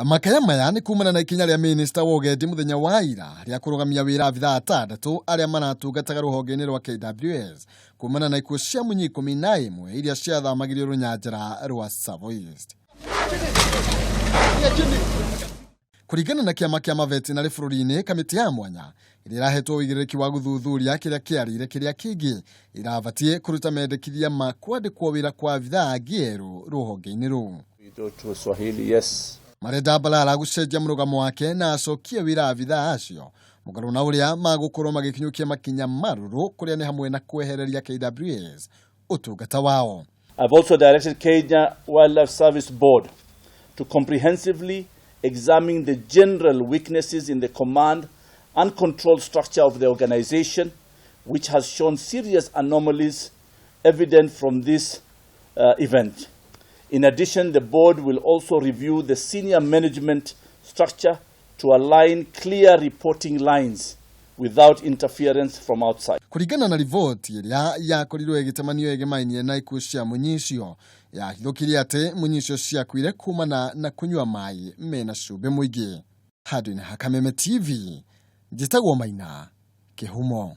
Makaya maya ni kumana na ikinya rĩa Minister wa Ũgendi mũthenya wa ira rĩa kũrũgamia wĩra abithaa atandatũ arĩa maratungataga rũhonge-inĩ rwa KWS kumana na ikuũ cia munyi 11 iria ciathamagirio rũnyanjara rwa Tsavo East. Kũringana na kĩama kĩa mavetinarĩ bũrũri-inĩ, kamĩtĩ ya mwanya ĩrĩa ĩrahetwo ũigĩrĩrĩki wa gũthuthuria kĩrĩa kĩarĩire kĩrĩa kĩngĩ ĩrabatie kũruta mendekithia ma kwandĩkwo wĩra kwa abithaa angĩ rũhonge-inĩ rũu. Marenda Balala gũcenjia mũrũgamo wake na acokie wĩra abithaa acio mũgarũ na ũrĩa magũkorwo magĩkinyũkia makinya marũrũ kũrĩa nĩ hamwe na kwehereria KWS ũtungata wao. I've also directed Kenya Wildlife Service Board to comprehensively examine the general weaknesses in the command and control structure of the organization, which has shown serious anomalies evident from this event. In addition, the board will also review the senior management structure to align clear reporting lines without interference from outside. Kũringana na riboti ĩrĩa yakorirwo ĩgĩtemanio ĩgemainie na ikuũ cia munyi icio, yahithũkirie atĩ munyi icio ciakuire kumana na kunyua maĩ mena cumbĩ mũingĩ. Handũ-inĩ ha Kameme TV, njĩtagwo Maina Kĩhumo.